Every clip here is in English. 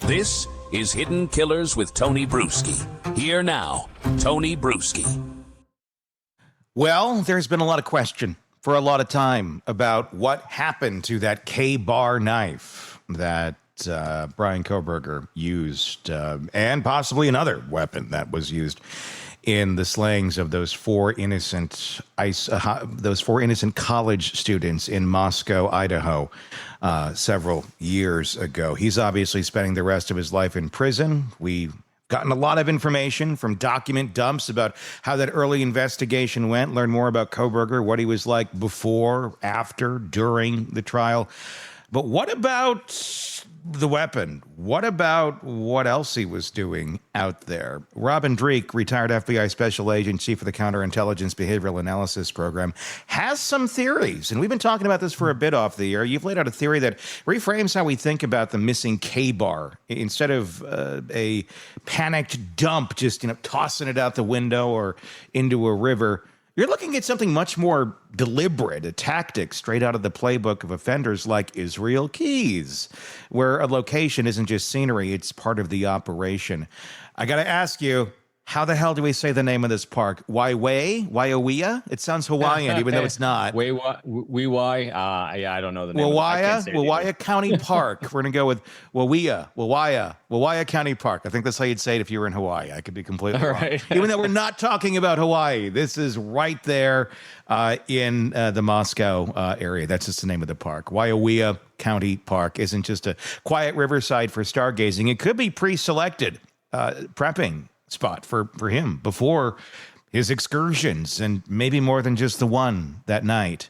This is Hidden Killers with Tony Bruschi. Here now, Tony Bruschi. Well, there's been a lot of question for a lot of time about what happened to that K-bar knife that Bryan Kohberger used, and possibly another weapon that was used in the slayings of those four innocent college students in Moscow, Idaho, several years ago. He's obviously spending the rest of his life in prison. We've gotten a lot of information from document dumps about how that early investigation went, learn more about Kohberger, what he was like before, after, during the trial. But what about the weapon? What about what else he was doing out there? Robin Dreeke, retired FBI special agent, chief of the Counterintelligence Behavioral Analysis Program, has some theories. And we've been talking about this for a bit off the air. You've laid out a theory that reframes how we think about the missing K-bar. Instead of a panicked dump, just tossing it out the window or into a river, you're looking at something much more deliberate, a tactic straight out of the playbook of offenders like Israel Keyes, where a location isn't just scenery, it's part of the operation. I got to ask you, how the hell do we say the name of this park? Waiawea? It sounds Hawaiian, even though it's not. Yeah, I don't know the name. Waiawea County Park. We're going to go with Waiawea County Park. I think that's how you'd say it if you were in Hawaii. I could be completely wrong. Right. Even though we're not talking about Hawaii, this is right there in the Moscow area. That's just the name of the park. Waiawea County Park isn't just a quiet riverside for stargazing. It could be pre-selected prepping spot for him before his excursions, and maybe more than just the one that night.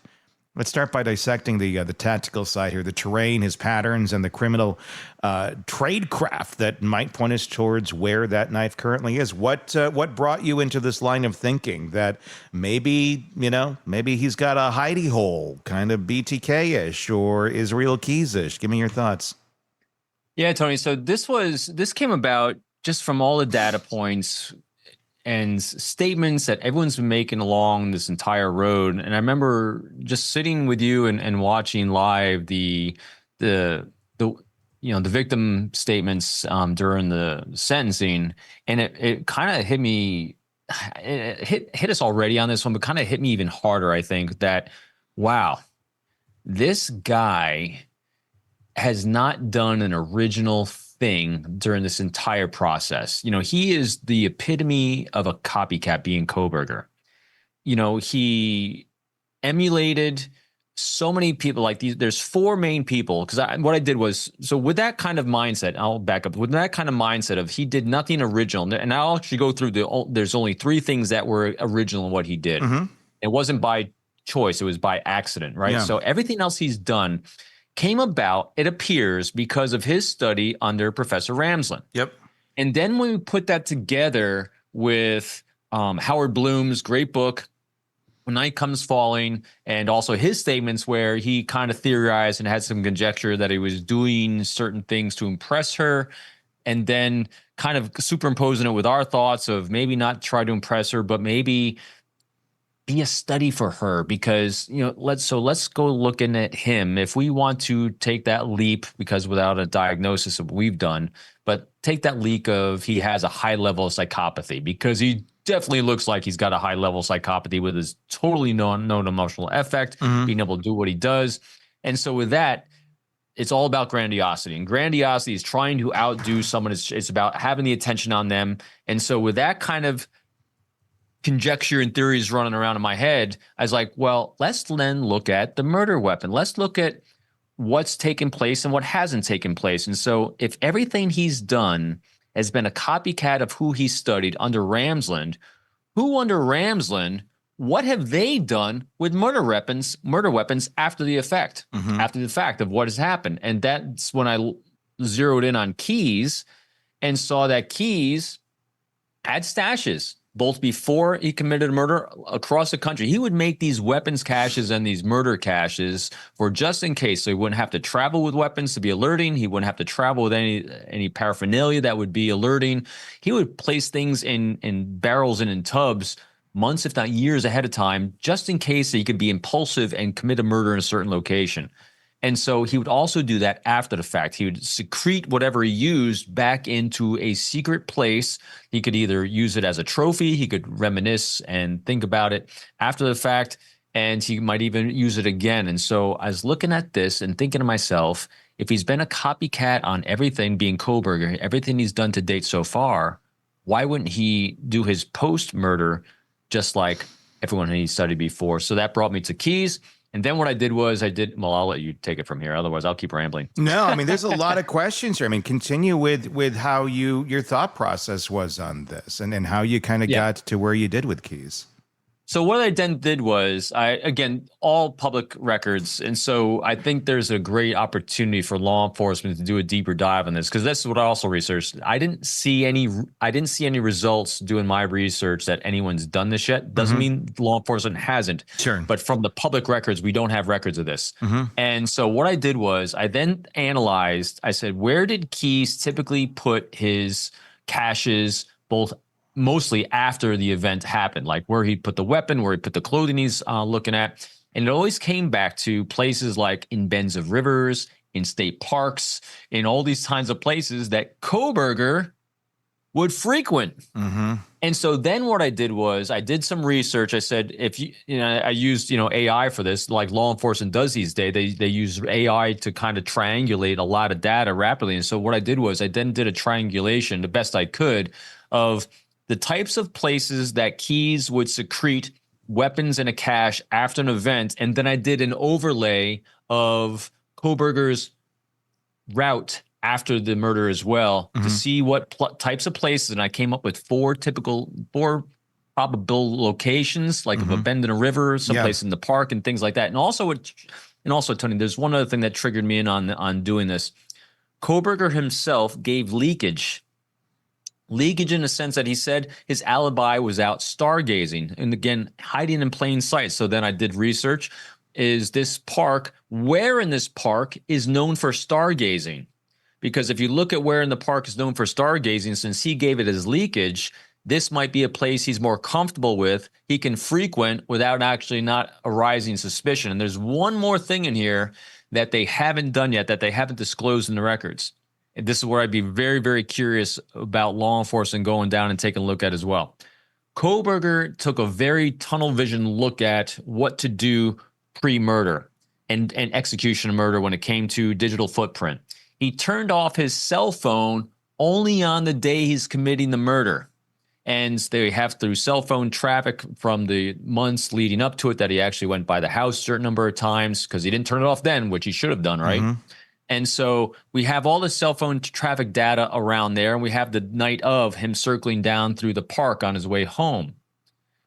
Let's start by dissecting the tactical side here, the terrain, his patterns, and the criminal tradecraft that might point us towards where that knife currently is. What brought you into this line of thinking that maybe he's got a hidey hole, kind of BTK-ish or Israel Keyes-ish? Give me your thoughts. Yeah, Tony. So this came about just from all the data points and statements that everyone's been making along this entire road. And I remember just sitting with you and watching live the victim statements during the sentencing, and it kind of hit me. It hit us already on this one, but kind of hit me even harder. I think that, wow, this guy has not done an original thing during this entire process. He is the epitome of a copycat, being Kohberger. He emulated so many people like these. There's four main people, because what I did was, so with that kind of mindset, I'll back up, with that kind of mindset of he did nothing original, and I'll actually go through there's only three things that were original in what he did. Mm-hmm. It wasn't by choice, it was by accident, right? Yeah. So everything else he's done came about, it appears, because of his study under Professor Ramsland. Yep. And then when we put that together with Howard Bloom's great book, When Night Comes Falling, and also his statements where he kind of theorized and had some conjecture that he was doing certain things to impress her, and then kind of superimposing it with our thoughts of maybe not try to impress her, but maybe be a study for her, because let's go looking at him. If we want to take that leap, because without a diagnosis of what we've done, but take that leap of he has a high level of psychopathy, because he definitely looks like he's got a high level of psychopathy with his totally known emotional effect, being able to do what he does. And so with that, it's all about grandiosity, and grandiosity is trying to outdo someone. It's about having the attention on them. And so with that kind of conjecture and theories running around in my head, I was like, well, let's then look at the murder weapon. Let's look at what's taken place and what hasn't taken place. And so if everything he's done has been a copycat of who he studied under Ramsland, what have they done with murder weapons after the fact of what has happened? And that's when I zeroed in on Keyes and saw that Keyes had stashes both before he committed a murder across the country. He would make these weapons caches and these murder caches for just in case. So he wouldn't have to travel with weapons to be alerting. He wouldn't have to travel with any paraphernalia that would be alerting. He would place things in barrels and in tubs months, if not years ahead of time, just in case he could be impulsive and commit a murder in a certain location. And so he would also do that after the fact. He would secrete whatever he used back into a secret place. He could either use it as a trophy, he could reminisce and think about it after the fact, and he might even use it again. And so I was looking at this and thinking to myself, if he's been a copycat on everything, being Kohberger, everything he's done to date so far, why wouldn't he do his post-murder just like everyone he studied before? So that brought me to Keyes. And then what I did was well, I'll let you take it from here. Otherwise, I'll keep rambling. No, I mean, there's a lot of questions here. I mean, continue with how your thought process was on this and how you kind of got to where you did with Keyes. So what I then did was, again, all public records. And so I think there's a great opportunity for law enforcement to do a deeper dive on this, because this is what I also researched. I didn't see any results doing my research that anyone's done this yet. Doesn't mean law enforcement hasn't. Sure. But from the public records, we don't have records of this. And so what I did was I then analyzed, I said, where did Keyes typically put his caches, both mostly after the event happened, like where he put the weapon, where he put the clothing he's looking at. And it always came back to places like in bends of rivers, in state parks, in all these kinds of places that Kohberger would frequent. And so then what I did was I did some research. I said, I used, AI for this, like law enforcement does these days. They use AI to kind of triangulate a lot of data rapidly. And so what I did was I then did a triangulation, the best I could, of the types of places that Keyes would secrete weapons in a cache after an event. And then I did an overlay of Kohberger's route after the murder as well to see what types of places. And I came up with four probable locations, like of a bend in a river, someplace in the park and things like that. And also, Tony, there's one other thing that triggered me in on doing this. Kohberger himself gave leakage in the sense that he said his alibi was out stargazing, and again, hiding in plain sight. So then I did research. Is this park, where in this park is known for stargazing? Because if you look at where in the park is known for stargazing, since he gave it as leakage, this might be a place he's more comfortable with, he can frequent without actually not arising suspicion. And there's one more thing in here that they haven't done yet, that they haven't disclosed in the records. And this is where I'd be very, very curious about law enforcement going down and taking a look at as well. Kohberger took a very tunnel vision look at what to do pre-murder and execution of murder when it came to digital footprint. He turned off his cell phone only on the day he's committing the murder. And they have through cell phone traffic from the months leading up to it that he actually went by the house a certain number of times because he didn't turn it off then, which he should have done, right? And so we have all the cell phone traffic data around there, and we have the night of him circling down through the park on his way home.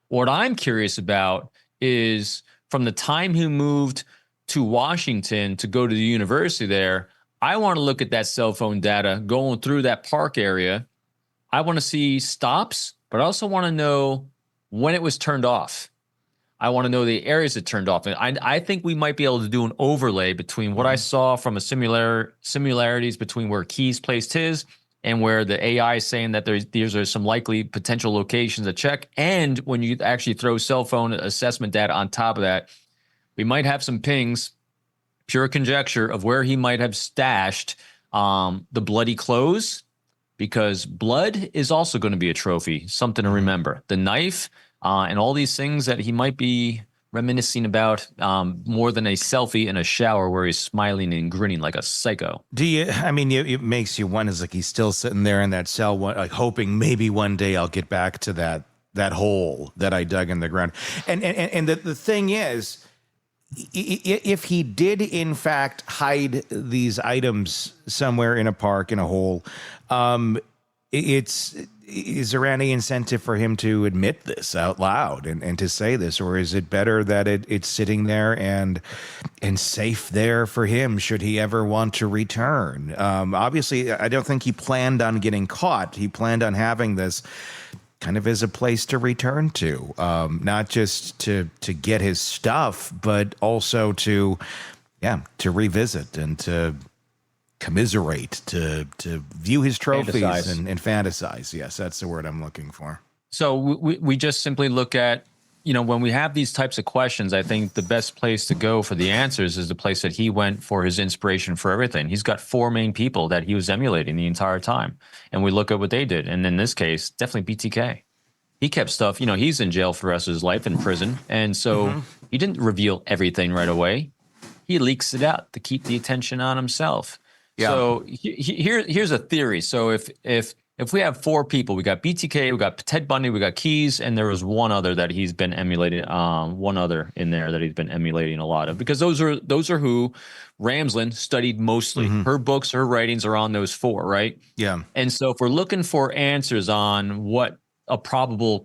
What I'm curious about is from the time he moved to Washington to go to the university there, I want to look at that cell phone data going through that park area. I want to see stops, but I also want to know when it was turned off. I want to know the areas it turned off. And I think we might be able to do an overlay between what I saw from a similarities between where Keyes placed his and where the AI is saying that these are some likely potential locations to check. And when you actually throw cell phone assessment data on top of that, we might have some pings, pure conjecture of where he might have stashed the bloody clothes, because blood is also going to be a trophy, something to remember. The knife, and all these things that he might be reminiscing about more than a selfie in a shower where he's smiling and grinning like a psycho. It makes you wonder, like he's still sitting there in that cell, like hoping maybe one day I'll get back to that hole that I dug in the ground. And the thing is, if he did in fact hide these items somewhere in a park, in a hole, is there any incentive for him to admit this out loud and to say this, or is it better that it's sitting there and safe there for him should he ever want to return? Obviously, I don't think he planned on getting caught. He planned on having this kind of as a place to return to, not just to get his stuff, but also to revisit and to commiserate, to view his trophies and fantasize. Yes, that's the word I'm looking for. So we just simply look at, when we have these types of questions, I think the best place to go for the answers is the place that he went for his inspiration for everything. He's got 4 main people that he was emulating the entire time. And we look at what they did. And in this case, definitely BTK. He kept stuff, he's in jail for the rest of his life in prison. And so he didn't reveal everything right away. He leaks it out to keep the attention on himself. Yeah. So here's a theory. So if we have 4 people, we got BTK, we got Ted Bundy, we got Keyes, and there was one other that he's been emulating. One other in there that he's been emulating a lot of, because those are who Ramsland studied mostly. Her books, her writings are on those 4, right? Yeah. And so if we're looking for answers on what a probability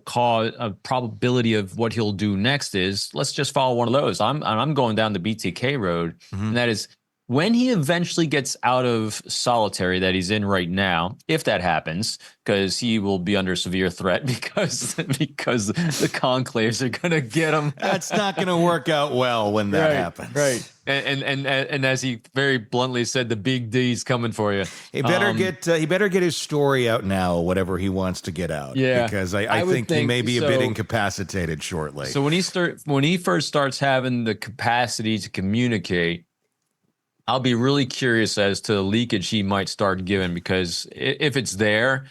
of what he'll do next is, let's just follow one of those. I'm going down the BTK road, and that is, when he eventually gets out of solitary that he's in right now, if that happens, because he will be under severe threat because the conclaves are going to get him. That's not going to work out well when that happens. Right. And as he very bluntly said, the big D's coming for you. He better get his story out now, whatever he wants to get out. Yeah. Because I think he may be a bit incapacitated shortly. So when he first starts having the capacity to communicate, I'll be really curious as to the leakage he might start giving, because if it's there,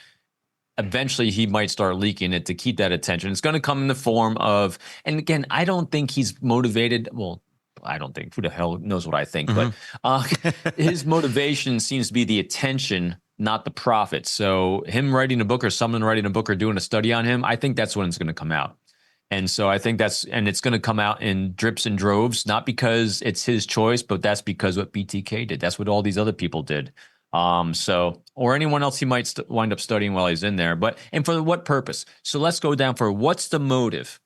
eventually he might start leaking it to keep that attention. It's going to come in the form of, and again, I don't think he's motivated. Well, I don't think, who the hell knows what I think, but his motivation seems to be the attention, not the profit. So him writing a book, or someone writing a book, or doing a study on him, I think that's when it's going to come out. And so I think it's going to come out in drips and droves, not because it's his choice, but that's because what BTK did. That's what all these other people did. Or anyone else he might wind up studying while he's in there. And for what purpose? So let's go down for what's the motive.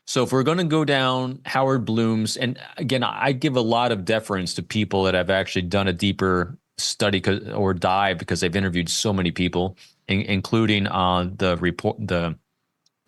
So if we're going to go down Howard Bloom's, and again, I give a lot of deference to people that have actually done a deeper study or dive, because they've interviewed so many people, including the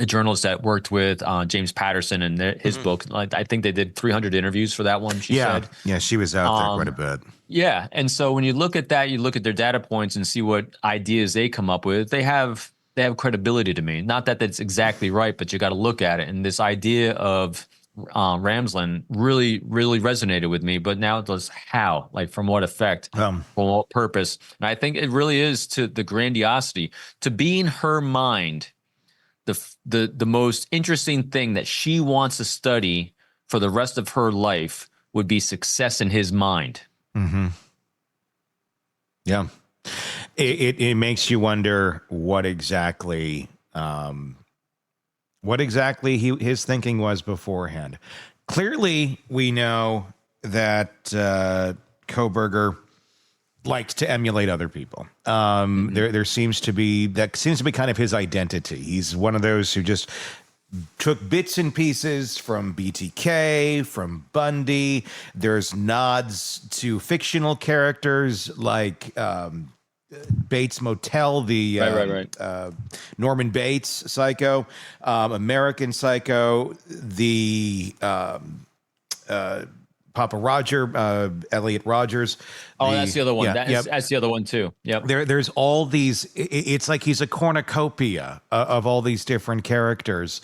journalist that worked with James Patterson and his book. I think they did 300 interviews for that one, she said. Yeah, she was out there quite a bit. Yeah, and so when you look at that, you look at their data points and see what ideas they come up with, they have credibility to me. Not that that's exactly right, but you got to look at it. And this idea of Ramsland really, really resonated with me. But now it does how? Like, from what effect? For what purpose? And I think it really is to the grandiosity, to be in her mind, the most interesting thing that she wants to study for the rest of her life would be success in his mind. Yeah. It makes you wonder what exactly his thinking was beforehand. Clearly, we know that Kohberger liked to emulate other people. There seems to be kind of his identity. He's one of those who just took bits and pieces from BTK, from Bundy. There's nods to fictional characters like Bates Motel, the Norman Bates Psycho, American Psycho, the Papa Roger, Elliot Rogers. That's the other one. That's the other one too. Yep. There's all these. It's like he's a cornucopia of all these different characters,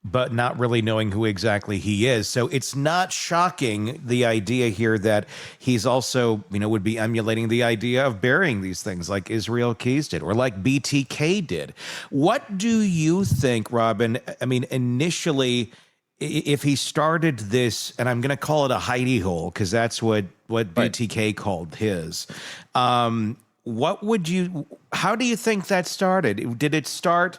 but not really knowing who exactly he is. So it's not shocking, the idea here that he's also, would be emulating the idea of burying these things like Israel Keyes did, or like BTK did. What do you think, Robin? I mean, initially, if he started this, and I'm going to call it a hidey hole, because that's what BTK called his. How do you think that started? Did it start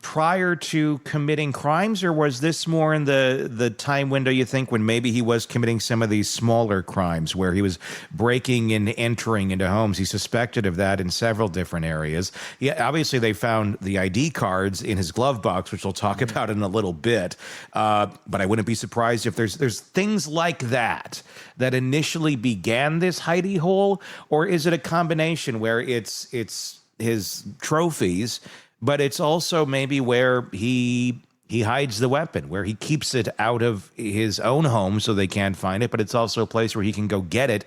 prior to committing crimes, or was this more in the time window, you think, when maybe he was committing some of these smaller crimes where he was breaking and entering into homes? He suspected of that in several different areas. Yeah, obviously they found the ID cards in his glove box, which we'll talk about in a little bit. But I wouldn't be surprised if there's things like that initially began this hidey hole, or is it a combination where it's his trophies, but it's also maybe where he hides the weapon, where he keeps it out of his own home so they can't find it, but it's also a place where he can go get it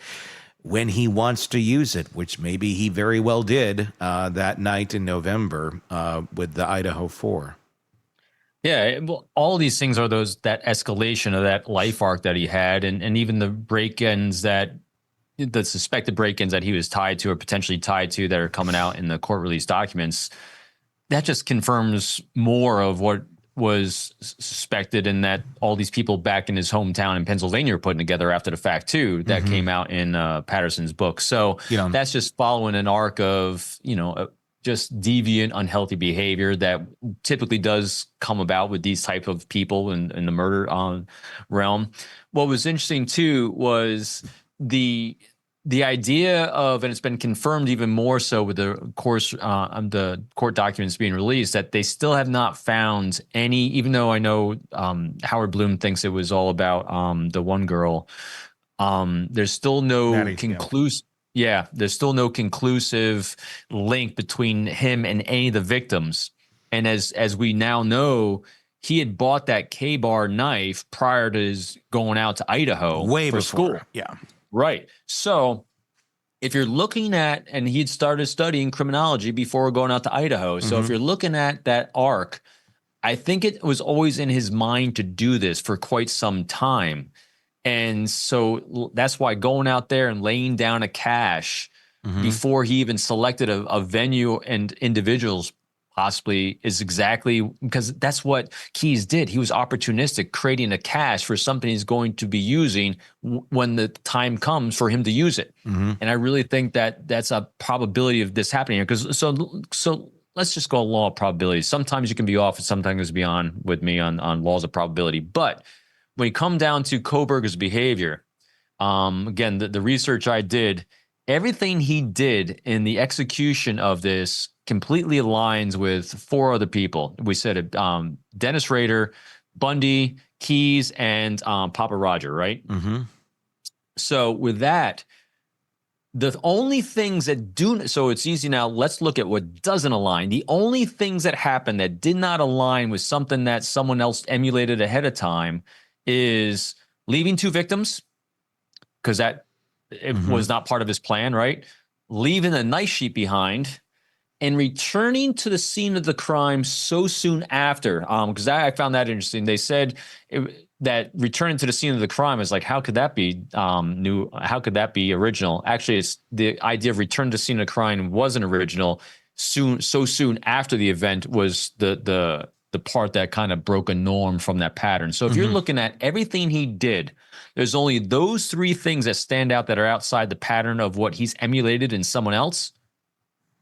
when he wants to use it, which maybe he very well did that night in November with the Idaho 4. Yeah, well, all these things are that escalation of that life arc that he had, and even the break-ins the suspected break-ins that he was tied to or potentially tied to that are coming out in the court release documents. That just confirms more of what was suspected, and that all these people back in his hometown in Pennsylvania are putting together after the fact too. That came out in Patterson's book. So that's just following an arc of just deviant, unhealthy behavior that typically does come about with these type of people in the murder realm. What was interesting too was the idea of, and it's been confirmed even more so with the court documents being released, that they still have not found any, even though I know Howard Bloom thinks it was all about the one girl. There's still no conclusive. Yeah, there's still no conclusive link between him and any of the victims. And as we now know, he had bought that K-bar knife prior to his going out to Idaho for school. Yeah. Right. So if you're looking at, and he'd started studying criminology before going out to Idaho. So if you're looking at that arc, I think it was always in his mind to do this for quite some time. And so that's why going out there and laying down a cache before he even selected a venue and individuals possibly is exactly because that's what Keyes did. He was opportunistic, creating a cache for something he's going to be using when the time comes for him to use it. And I really think that that's a probability of this happening here. Because so let's just go law of probability. Sometimes you can be off and sometimes be on with me on laws of probability. But when you come down to Kohberger's behavior, again, the research I did, everything he did in the execution of this completely aligns with four other people. We said it, Dennis Rader, Bundy, Keyes, and Papa Roger, right? So with that, the only things that do, so it's easy now, let's look at what doesn't align. The only things that happened that did not align with something that someone else emulated ahead of time is leaving two victims, because that it was not part of his plan, right? Leaving a knife sheet behind and returning to the scene of the crime so soon after. Because I found that interesting. They said that returning to the scene of the crime is like, how could that be new? How could that be original? Actually, it's the idea of return to the scene of the crime wasn't original. So soon after the event was the part that kind of broke a norm from that pattern. So if you're looking at everything he did, there's only those three things that stand out that are outside the pattern of what he's emulated in someone else.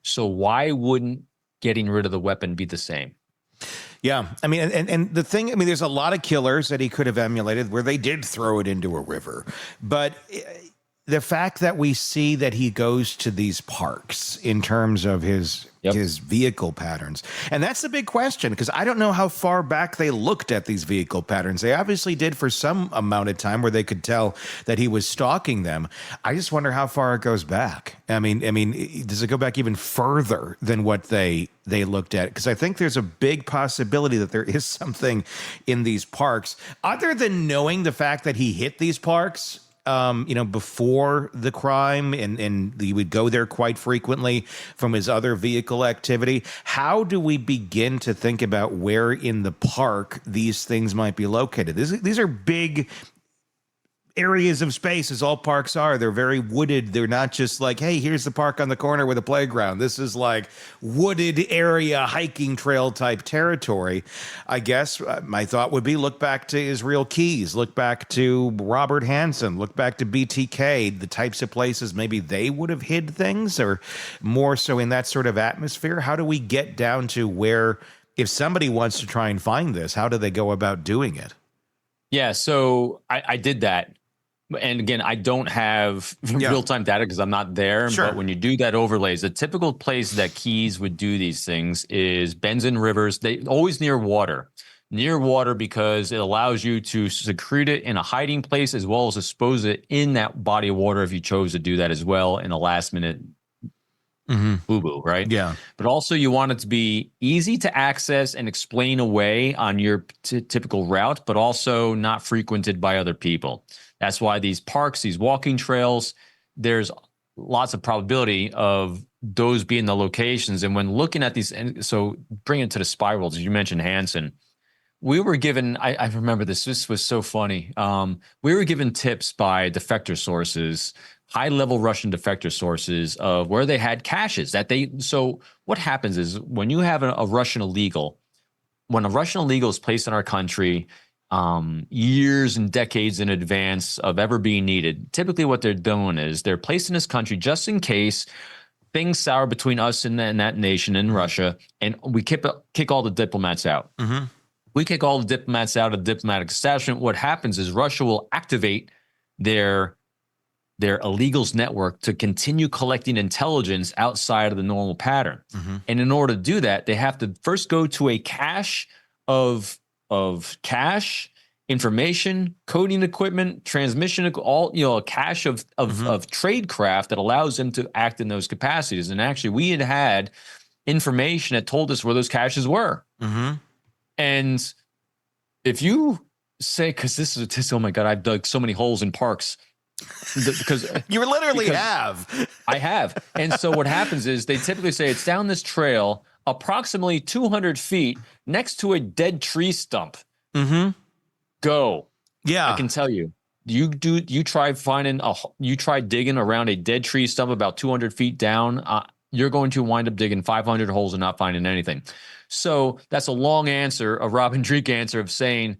So why wouldn't getting rid of the weapon be the same? Yeah. I mean, and the thing, I mean, there's a lot of killers that he could have emulated where they did throw it into a river. But the fact that we see that he goes to these parks in terms of his vehicle patterns, and that's the big question, because I don't know how far back they looked at these vehicle patterns. They obviously did for some amount of time where they could tell that he was stalking them. I just wonder how far it goes back. I mean, does it go back even further than what they looked at? Because I think there's a big possibility that there is something in these parks other than knowing the fact that he hit these parks before the crime, and he would go there quite frequently from his other vehicle activity. How do we begin to think about where in the park these things might be located? These are big areas of space, as all parks are. They're very wooded. They're not just like, hey, here's the park on the corner with a playground. This is like wooded area, hiking trail type territory. I guess my thought would be look back to Israel Keyes, look back to Robert Hansen, look back to BTK, the types of places maybe they would have hid things, or more so in that sort of atmosphere. How do we get down to where, if somebody wants to try and find this, how do they go about doing it? Yeah, so I did that. And again, I don't have real-time data because I'm not there. Sure. But when you do that overlays, the typical place that Keyes would do these things is bends and rivers. They always near water because it allows you to secrete it in a hiding place as well as dispose it in that body of water if you chose to do that as well in a last-minute boo-boo, right? Yeah. But also you want it to be easy to access and explain away on your typical route, but also not frequented by other people. That's why these parks, these walking trails, there's lots of probability of those being the locations. And when looking at these, and so bring it to the spirals, as you mentioned Hansen, we were given, I remember this. This was so funny. We were given tips by defector sources, high-level Russian defector sources of where they had caches that they. So what happens is when you have a Russian illegal, when a Russian illegal is placed in our country, years and decades in advance of ever being needed, typically what they're doing is they're placed in this country just in case things sour between us and that nation in Russia, and we kick all the diplomats out. Mm-hmm. We kick all the diplomats out of the diplomatic establishment. What happens is Russia will activate their illegals network to continue collecting intelligence outside of the normal pattern. Mm-hmm. And in order to do that, they have to first go to a cache of cache, information, coding equipment, transmission, all, a cache of tradecraft that allows them to act in those capacities. And actually, we had information that told us where those caches were. Mm-hmm. And if you say, because oh my God, I've dug so many holes in parks. Because you literally have. I have. And so what happens is they typically say it's down this trail approximately 200 feet next to a dead tree stump. Mm-hmm. Go. Yeah. I can tell you. You try digging around a dead tree stump about 200 feet down. You're going to wind up digging 500 holes and not finding anything. So that's a long answer, a Robin Dreeke answer of saying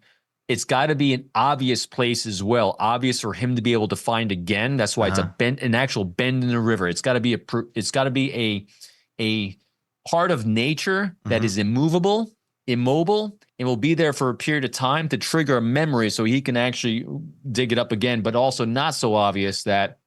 it's got to be an obvious place as well, obvious for him to be able to find again. That's why it's an actual bend in the river. It's got to be a part of nature that is immobile, and will be there for a period of time to trigger a memory so he can actually dig it up again, but also not so obvious that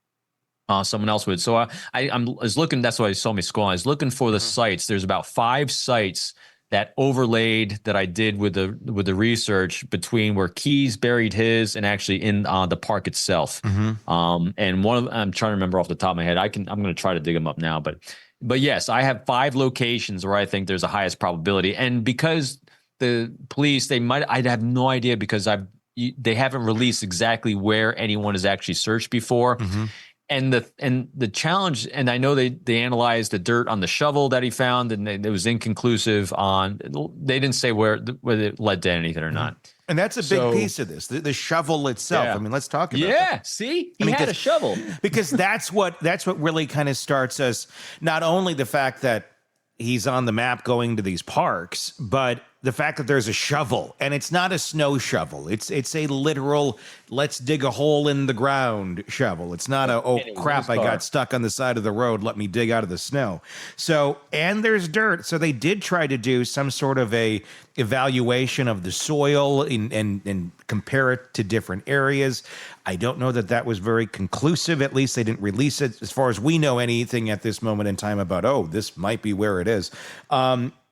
someone else would. So I was looking, that's why you saw me scrolling. I was looking for the sites. There's about 5 sites that overlaid that I did with the research between where Keyes buried his and actually in the park itself. Mm-hmm. And one of I'm trying to remember off the top of my head. I'm going to try to dig them up now, but yes, I have 5 locations where I think there's the highest probability. And because the police, I'd have no idea because they haven't released exactly where anyone has actually searched before. Mm-hmm. And the challenge, and I know they analyzed the dirt on the shovel that he found, and it was inconclusive on. They didn't say whether it led to anything or not. And that's a big piece of this, the shovel itself. Yeah. I mean, let's talk about that. See, he had a shovel because that's what really kind of starts us. Not only the fact that he's on the map going to these parks, but the fact that there's a shovel, and it's not a snow shovel. It's a literal, let's dig a hole in the ground shovel. It's not crap, I got stuck on the side of the road, let me dig out of the snow. So, and there's dirt. So they did try to do some sort of a evaluation of the soil and compare it to different areas. I don't know that was very conclusive. At least they didn't release it, as far as we know, anything at this moment in time about, this might be where it is.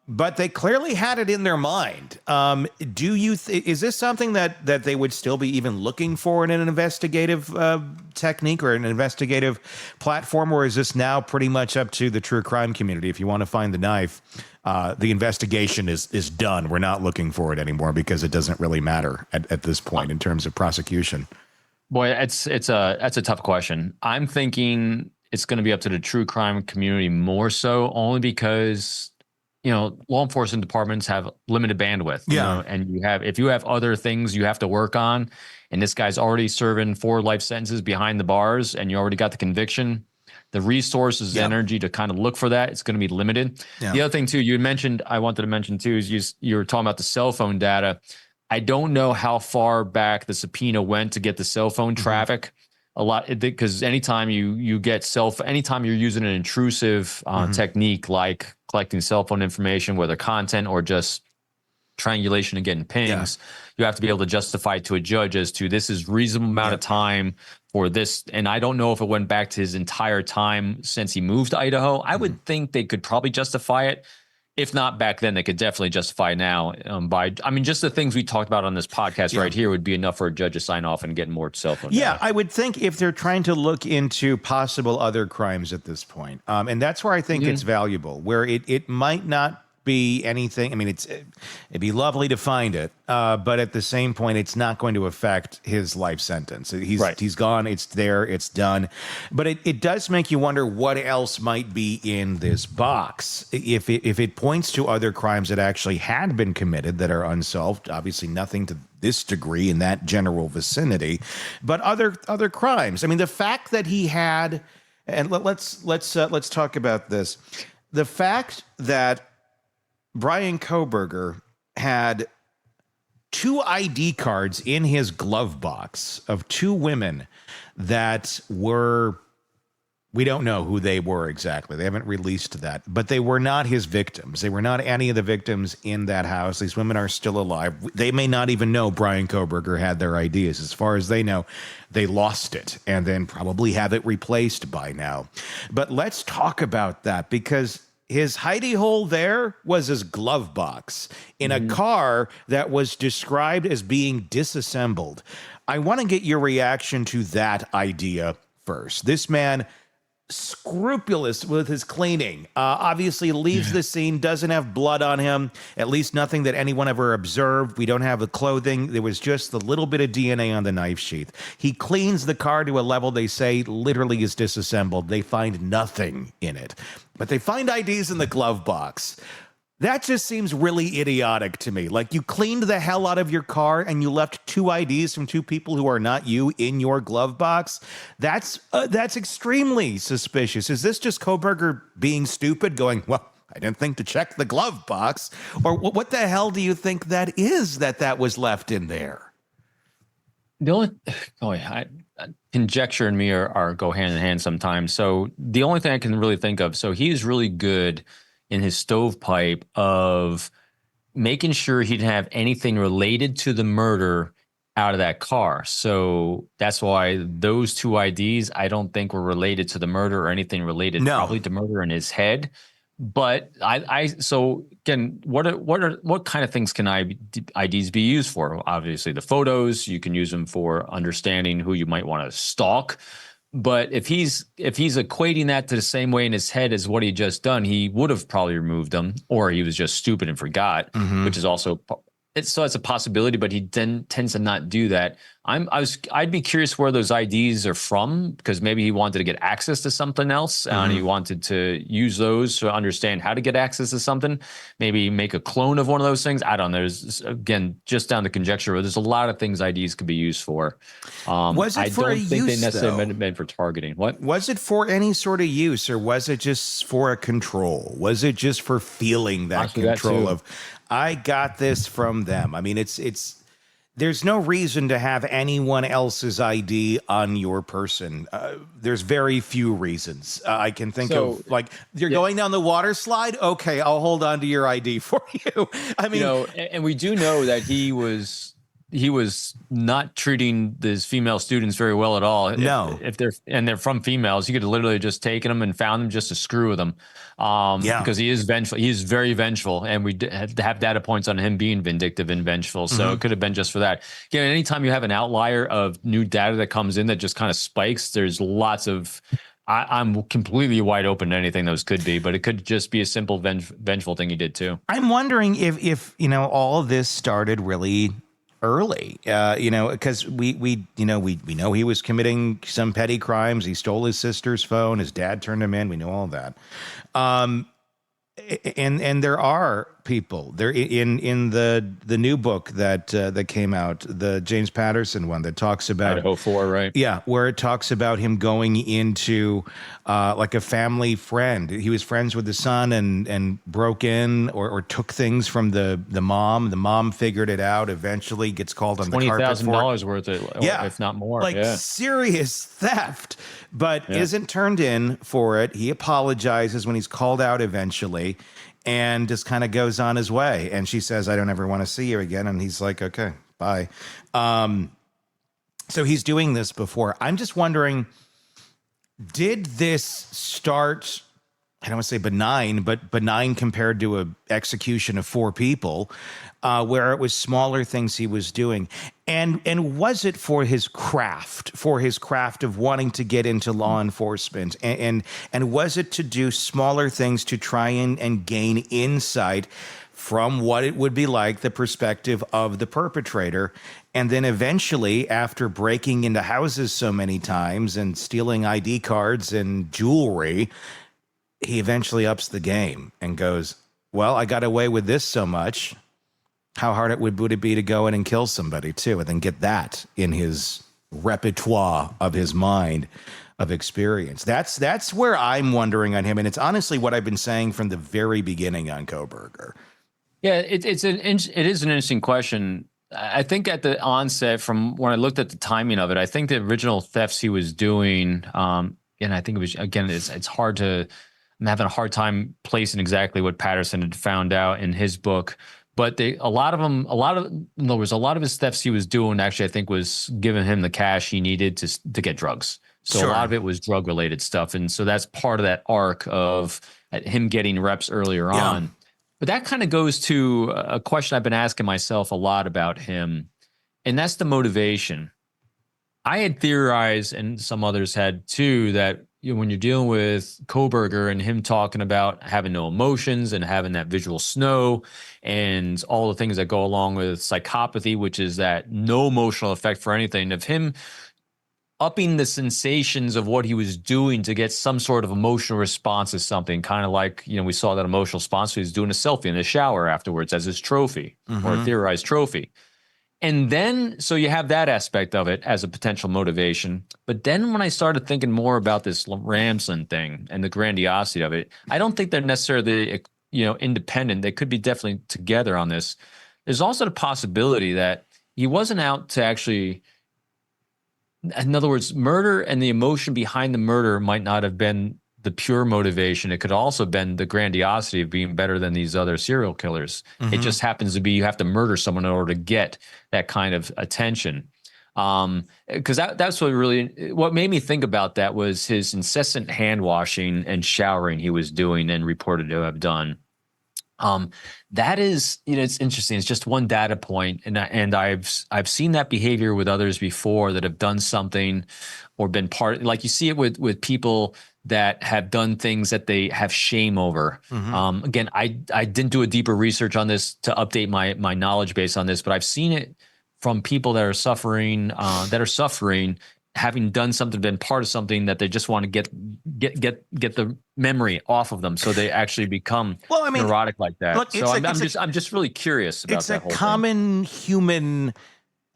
But they clearly had it in their mind. Is this something that they would still be even looking for in an investigative technique or an investigative platform, or is this now pretty much up to the true crime community? If you want to find the knife, the investigation is done. We're not looking for it anymore because it doesn't really matter at this point in terms of prosecution. Boy, that's a tough question. I'm thinking it's going to be up to the true crime community more so, only because law enforcement departments have limited bandwidth. And if you have other things you have to work on, and this guy's already serving 4 life sentences behind the bars, and you already got the conviction, the resources, energy to kind of look for that, it's going to be limited. Yeah. The other thing too, I wanted to mention too, is you were talking about the cell phone data. I don't know how far back the subpoena went to get the cell phone traffic. A lot, because anytime you get anytime you're using an intrusive technique like collecting cell phone information, whether content or just triangulation and getting pings, you have to be able to justify to a judge as to this is reasonable amount of time for this. And I don't know if it went back to his entire time since he moved to Idaho. I would think they could probably justify it. If not back then, they could definitely justify now just the things we talked about on this podcast right here would be enough for a judge to sign off and get more cell phone data. I would think if they're trying to look into possible other crimes at this point, and that's where I think it's valuable, where it might not be anything. I mean, it'd be lovely to find it, but at the same point, it's not going to affect his life sentence. He's gone. It's there. It's done. But it does make you wonder what else might be in this box. If it points to other crimes that actually had been committed that are unsolved, obviously nothing to this degree in that general vicinity, but other crimes. I mean, the fact that he had, and let's talk about this. The fact that Bryan Kohberger had 2 ID cards in his glove box of 2 women that were, we don't know who they were exactly. They haven't released that, but they were not his victims. They were not any of the victims in that house. These women are still alive. They may not even know Bryan Kohberger had their IDs. As far as they know, they lost it and then probably have it replaced by now. But let's talk about that, because his hidey hole there was his glove box in a car that was described as being disassembled. I want to get your reaction to that idea first. This man, scrupulous with his cleaning, obviously leaves the scene, doesn't have blood on him, at least nothing that anyone ever observed. We don't have the clothing. There was just the little bit of DNA on the knife sheath. He cleans the car to a level they say literally is disassembled. They find nothing in it, but they find IDs in the glove box. That just seems really idiotic to me. Like, you cleaned the hell out of your car and you left 2 IDs from 2 people who are not you in your glove box. That's extremely suspicious. Is this just Kohberger being stupid, going, well, I didn't think to check the glove box? Or what the hell do you think that is that was left in there? The only, conjecture and me are go hand in hand sometimes. So the only thing I can really think of, so he's really good in his stovepipe of making sure he didn't have anything related to the murder out of that car. So that's why those 2 IDs, I don't think were related to the murder or anything related probably to murder in his head. But so again, what kind of things can IDs be used for? Obviously, the photos, you can use them for understanding who you might want to stalk. But if he's equating that to the same way in his head as what he just done, he would have probably removed them, or he was just stupid and forgot, which is also it's a possibility. But he then tends to not do that. I'd be curious where those IDs are from, because maybe he wanted to get access to something else and he wanted to use those to understand how to get access to something. Maybe make a clone of one of those things. I don't know. There's, again, just down to conjecture. There's a lot of things IDs could be used for. Was it for a use, they necessarily meant for targeting. What was it for? Any sort of use, or was it just for a control? Was it just for feeling that control of, I got this from them? I mean, it's. There's no reason to have anyone else's ID on your person. There's very few reasons I can think of. Like, you're going down the water slide? Okay, I'll hold on to your ID for you. I mean, and we do know that he was not treating these female students very well at all. No, if they're from females, he could have literally just taken them and found them just to screw with them. Because he is vengeful. He is very vengeful, and we have data points on him being vindictive and vengeful. So it could have been just for that. Again, anytime you have an outlier of new data that comes in that just kind of spikes, there's lots of. I'm completely wide open to anything those could be, but it could just be a simple vengeful thing he did too. I'm wondering if all of this started really early, because we know he was committing some petty crimes. He stole his sister's phone. His dad turned him in. We know all that. And there are people there in the new book that came out, the James Patterson one that talks about Idaho 4, right? Yeah, where it talks about him going into like a family friend. He was friends with the son and broke in or took things from the mom. The mom figured it out. Eventually, gets called on the carpet for $20,000 worth of, if not more, serious theft. But isn't turned in for it. He apologizes when he's called out eventually, and just kind of goes on his way. And she says, I don't ever want to see you again. And he's like, okay, bye. So he's doing this before. I'm just wondering, did this start I don't want to say benign, but benign compared to a execution of 4 people, where it was smaller things he was doing. And was it for his craft of wanting to get into law enforcement? And was it to do smaller things to try and gain insight from what it would be like, the perspective of the perpetrator? And then eventually, after breaking into houses so many times and stealing ID cards and jewelry, he eventually ups the game and goes, well, I got away with this so much. How hard would it be to go in and kill somebody too, and then get that in his repertoire of his mind of experience? That's where I'm wondering on him. And it's honestly what I've been saying from the very beginning on Kohberger. Yeah, it is an interesting question. I think at the onset, from when I looked at the timing of it, I think the original thefts he was doing, and I think it was, again, it's hard to, I'm having a hard time placing exactly what Patterson had found out in his book. But a lot of his thefts he was doing, actually, I think, was giving him the cash he needed to get drugs. So Sure. A lot of it was drug related stuff. And so that's part of that arc of him getting reps earlier on. But that kind of goes to a question I've been asking myself a lot about him, and that's the motivation. I had theorized, and some others had too, that when you're dealing with Kohberger and him talking about having no emotions and having that visual snow and all the things that go along with psychopathy, which is that no emotional effect for anything, of him upping the sensations of what he was doing to get some sort of emotional response to something, kind of like, we saw that emotional response. He was doing a selfie in the shower afterwards as his trophy, or a theorized trophy. And then, so you have that aspect of it as a potential motivation. But then when I started thinking more about this Ramsland thing and the grandiosity of it, I don't think they're necessarily, independent. They could be definitely together on this. There's also the possibility that he wasn't out to actually, in other words, murder and the emotion behind the murder might not have been the pure motivation. It could also have been the grandiosity of being better than these other serial killers. It just happens to be you have to murder someone in order to get that kind of attention. Because that's what made me think about that was his incessant hand washing and showering he was doing and reported to have done. That is, it's interesting. It's just one data point, and I've seen that behavior with others before that have done something or been part. Like you see it with people that have done things that they have shame over. Again, I didn't do a deeper research on this to update my knowledge base on this, but I've seen it from people that are suffering, having done something, been part of something that they just want to get the memory off of them, so they actually become neurotic like that. Look, so I'm just really curious about that whole thing. It's a common human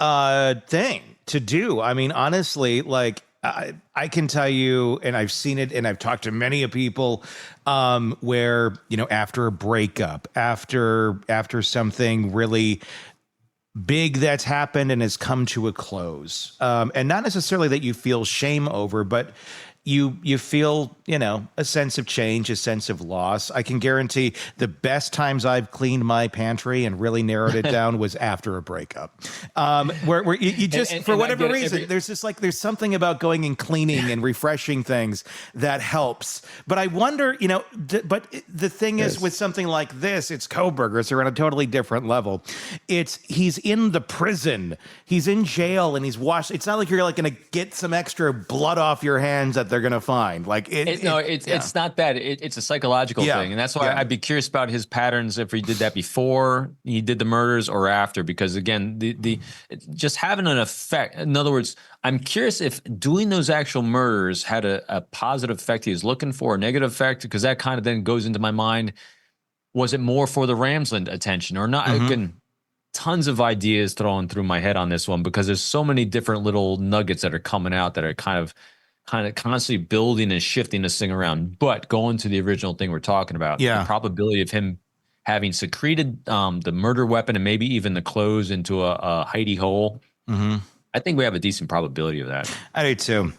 thing to do. I mean, honestly, like I can tell you, and I've seen it, and I've talked to many of people where, after a breakup, after something really big that's happened and has come to a close, and not necessarily that you feel shame over, but you feel, a sense of change, a sense of loss. I can guarantee the best times I've cleaned my pantry and really narrowed it down was after a breakup, where you just, for whatever reason, there's just like, there's something about going and cleaning and refreshing things that helps. But I wonder, but the thing is with something like this, it's Kohberger, so we're on a totally different level. He's in the prison, he's in jail, and he's washed. It's not like you're like going to get some extra blood off your hands that they're going to find. Like it's not that. It's a psychological thing, and that's why I'd be curious about his patterns, if he did that before he did the murders or after. Because again, the just having an effect. In other words, I'm curious if doing those actual murders had a positive effect he was looking for, a negative effect, because that kind of then goes into my mind. Was it more for the Ramsland attention or not? Again, tons of ideas thrown through my head on this one, because there's so many different little nuggets that are coming out that are kind of constantly building and shifting this thing around. But going to the original thing we're talking about, the probability of him having secreted the murder weapon and maybe even the clothes into a hidey hole, I think we have a decent probability of that. I do too.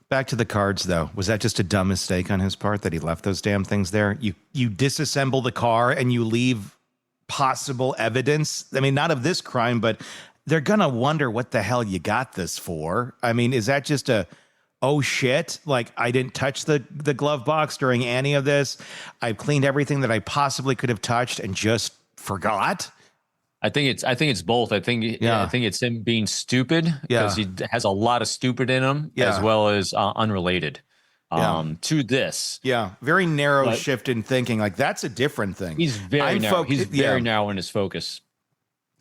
Back to the cards, though. Was that just a dumb mistake on his part that he left those damn things there? You disassemble the car and you leave possible evidence. I mean, not of this crime, but they're going to wonder what the hell you got this for. I mean, is that just a oh shit, like I didn't touch the glove box during any of this. I've cleaned everything that I possibly could have touched and just forgot. I think it's both. I think it's him being stupid because he has a lot of stupid in him, as well as unrelated to this. Yeah, very narrow shift in thinking. Like that's a different thing. He's very narrow. He's very narrow in his focus.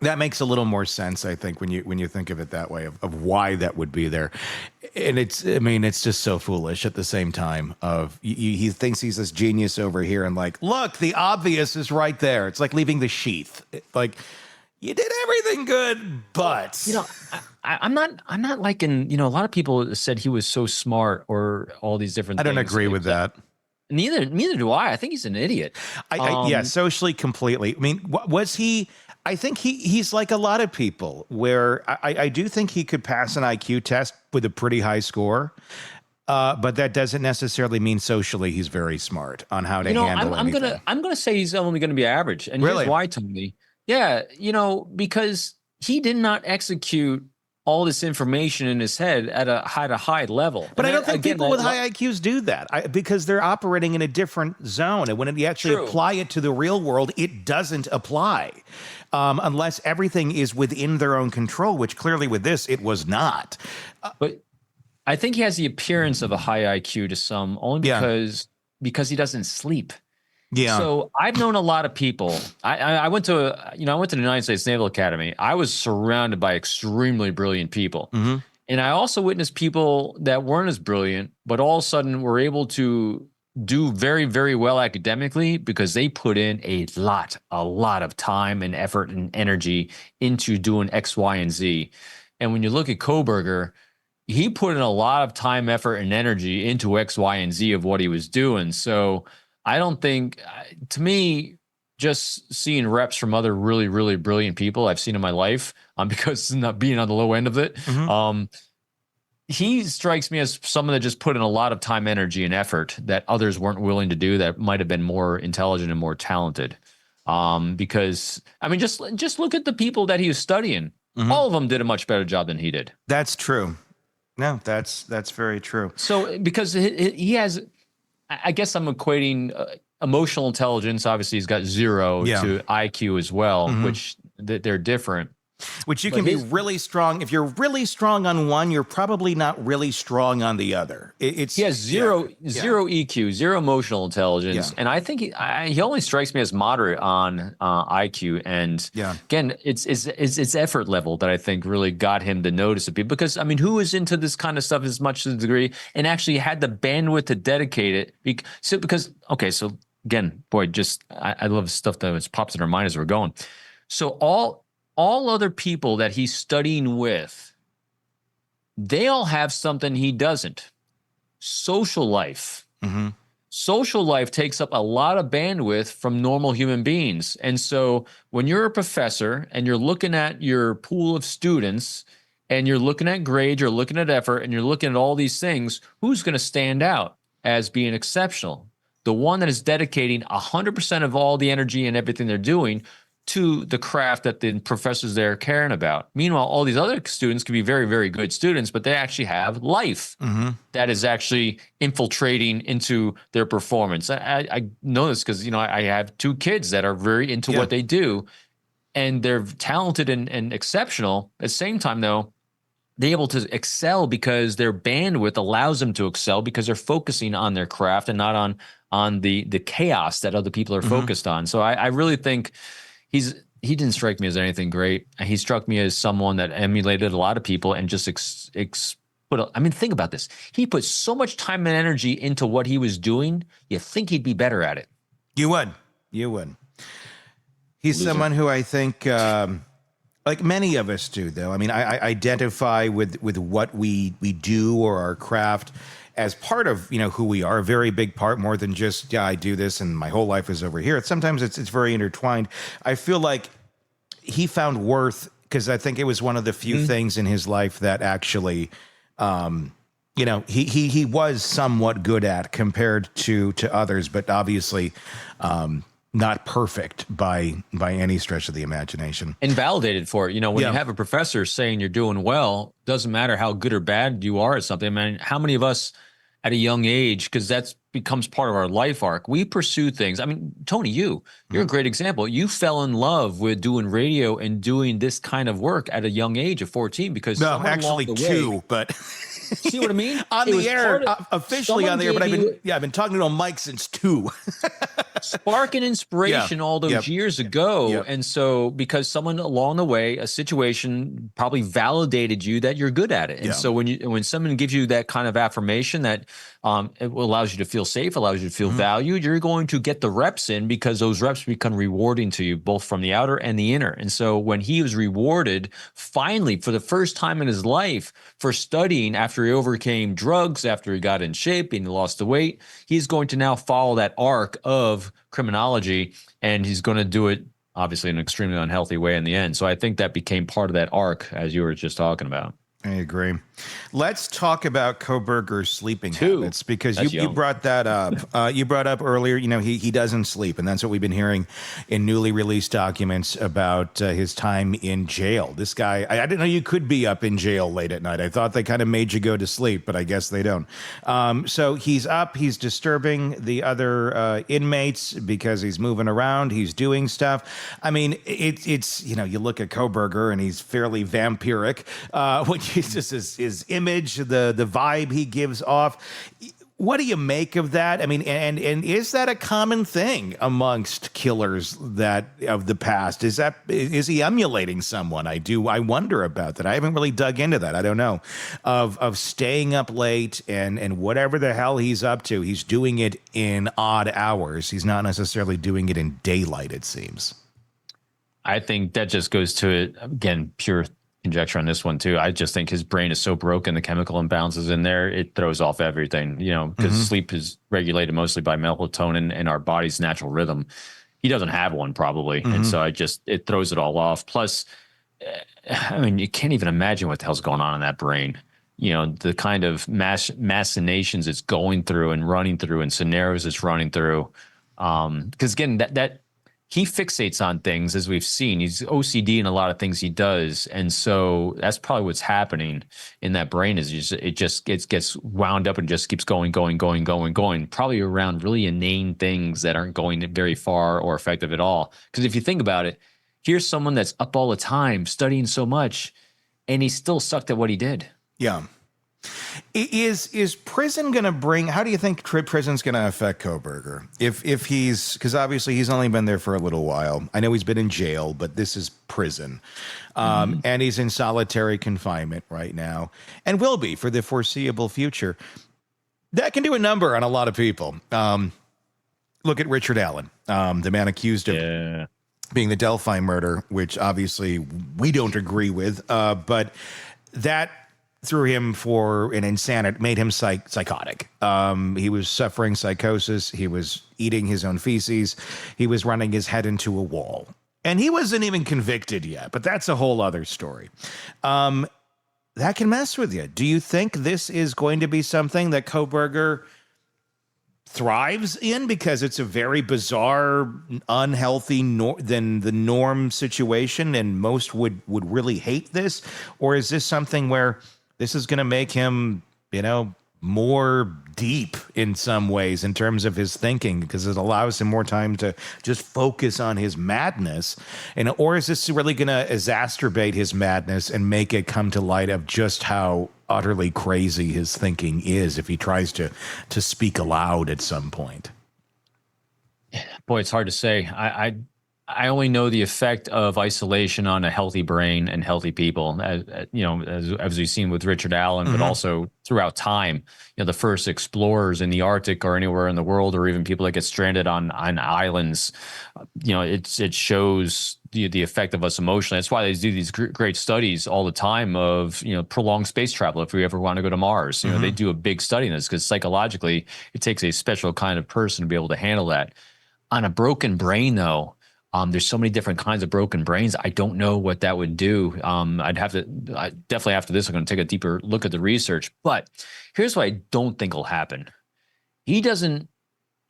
That makes a little more sense, I think, when you think of it that way, of why that would be there. And it's just so foolish at the same time. He thinks he's this genius over here, and like, look, the obvious is right there. It's like leaving the sheath. Like, you did everything good, but I'm not liking. A lot of people said he was so smart or all these different. I don't agree with that. Neither do I. I think he's an idiot. Socially, completely. I mean, was he? I think he's like a lot of people where I do think he could pass an IQ test with a pretty high score. But that doesn't necessarily mean socially he's very smart on how to handle anything. I'm gonna say he's only gonna be average. And really? Here's why, Tony. Yeah, because he did not execute all this information in his head at a high level. But I don't think people with high IQs do that because they're operating in a different zone. And when you actually apply it to the real world, it doesn't apply unless everything is within their own control, which clearly with this, it was not. But I think he has the appearance of a high IQ to some only because he doesn't sleep. Yeah. So I've known a lot of people. I went to the United States Naval Academy. I was surrounded by extremely brilliant people. Mm-hmm. And I also witnessed people that weren't as brilliant, but all of a sudden were able to do very, very well academically because they put in a lot of time and effort and energy into doing X, Y, and Z. And when you look at Kohberger, he put in a lot of time, effort, and energy into X, Y, and Z of what he was doing. So I don't think, to me, just seeing reps from other really, really brilliant people I've seen in my life, because not being on the low end of it, he strikes me as someone that just put in a lot of time, energy, and effort that others weren't willing to do that might have been more intelligent and more talented. Because, just look at the people that he was studying. Mm-hmm. All of them did a much better job than he did. That's true. No, that's very true. So because he has... I guess I'm equating emotional intelligence. Obviously, he's got 0 to IQ as well, which they're different. Which you can be really strong. If you're really strong on one, you're probably not really strong on the other. He has zero EQ, 0 emotional intelligence, and I think he only strikes me as moderate on IQ. And again, it's effort level that I think really got him to notice it. Because who is into this kind of stuff as much as a degree and actually had the bandwidth to dedicate it? So again, boy, I love stuff that pops in our mind as we're going. So all other people that he's studying with, they all have something he doesn't. Social life. Mm-hmm. Social life takes up a lot of bandwidth from normal human beings. And so when you're a professor and you're looking at your pool of students and you're looking at grades, you're looking at effort, and you're looking at all these things, who's going to stand out as being exceptional? The one that is dedicating 100% of all the energy and everything they're doing to the craft that the professors there are caring about. Meanwhile, all these other students can be very, very good students, but they actually have life that is actually infiltrating into their performance. I know this because, I have 2 kids that are very into what they do, and they're talented and exceptional. At the same time, though, they're able to excel because their bandwidth allows them to excel because they're focusing on their craft and not on the chaos that other people are focused on. So I really think he didn't strike me as anything great. He struck me as someone that emulated a lot of people and just think about this. He put so much time and energy into what he was doing. You think he'd be better at it. You would. He's someone who I think, like many of us do, though. I identify with what we do or our craft as part of, who we are, a very big part, more than just, I do this and my whole life is over here. Sometimes it's very intertwined. I feel like he found worth, because I think it was one of the few things in his life that actually, he was somewhat good at compared to others. But obviously, not perfect by any stretch of the imagination. And validated for it. You know, when Yeah. you have a professor saying you're doing well, doesn't matter how good or bad you are at something. I mean, how many of us at a young age, because that's becomes part of our life arc, we pursue things. I mean, Tony, you're a great example. You fell in love with doing radio and doing this kind of work at a young age of 14 because No, someone actually along the way, 2, but see what I mean? on It was the air, part of- officially someone on the air, but gave you I've been talking to a mic since 2. spark and inspiration all those years ago. Yep. And so because someone along the way, a situation probably validated you that you're good at it. And so when someone gives you that kind of affirmation that it allows you to feel safe, allows you to feel valued, you're going to get the reps in because those reps become rewarding to you both from the outer and the inner. And so when he was rewarded finally for the first time in his life for studying after he overcame drugs, after he got in shape and he lost the weight, he's going to now follow that arc of criminology, and he's going to do it obviously in an extremely unhealthy way in the end. So I think that became part of that arc as you were just talking about. I agree. Let's talk about Kohberger's sleeping habits, because you brought that up. You brought up earlier, you know, he doesn't sleep, and that's what we've been hearing in newly released documents about his time in jail. This guy, I didn't know you could be up in jail late at night. I thought they kind of made you go to sleep, but I guess they don't. So he's up, he's disturbing the other inmates because he's moving around, he's doing stuff. I mean, it's you know, you look at Kohberger and he's fairly vampiric. When it's just his image, the vibe he gives off. What do you make of that? I mean, and is that a common thing amongst killers that of the past? Is he emulating someone? I wonder about that. I haven't really dug into that. I don't know. Of staying up late and whatever the hell he's up to, he's doing it in odd hours. He's not necessarily doing it in daylight, it seems. I think that just goes to, again, pure conjecture on this one too. I just think his brain is so broken, the chemical imbalances in there, it throws off everything, you know, because sleep is regulated mostly by melatonin and our body's natural rhythm. He doesn't have one probably. And so it throws it all off. Plus, I mean, you can't even imagine what the hell's going on in that brain. You know, the kind of machinations it's going through and running through and scenarios it's running through. Because again, that he fixates on things, as we've seen. He's OCD in a lot of things he does. And so that's probably what's happening in that brain is it just gets wound up and just keeps going, probably around really inane things that aren't going very far or effective at all. Because if you think about it, here's someone that's up all the time, studying so much, and he still sucked at what he did. Yeah. Is prison going to bring, how do you think prison's going to affect Kohberger? If he's, because obviously he's only been there for a little while. I know he's been in jail, but this is prison. And he's in solitary confinement right now and will be for the foreseeable future. That can do a number on a lot of people. Look at Richard Allen, the man accused of being the Delphi murder, which obviously we don't agree with, but that threw him for an insanity, made him psychotic. He was suffering psychosis. He was eating his own feces. He was running his head into a wall. And he wasn't even convicted yet, but that's a whole other story. That can mess with you. Do you think this is going to be something that Kohberger thrives in because it's a very bizarre, unhealthy than the norm situation and most would really hate this? Or is this something where this is going to make him, you know, more deep in some ways in terms of his thinking because it allows him more time to just focus on his madness? And or is this really going to exacerbate his madness and make it come to light of just how utterly crazy his thinking is if he tries to speak aloud at some point? Boy, it's hard to say. I only know the effect of isolation on a healthy brain and healthy people, as we've seen with Richard Allen, but also throughout time. You know, the first explorers in the Arctic or anywhere in the world, or even people that get stranded on islands, you know, it shows the effect of us emotionally. That's why they do these great studies all the time of, you know, prolonged space travel. If we ever want to go to Mars, you know, they do a big study in this because psychologically it takes a special kind of person to be able to handle that. On a broken brain, though, there's so many different kinds of broken brains. I don't know what that would do. I definitely after this, I'm going to take a deeper look at the research. But here's what I don't think will happen. He doesn't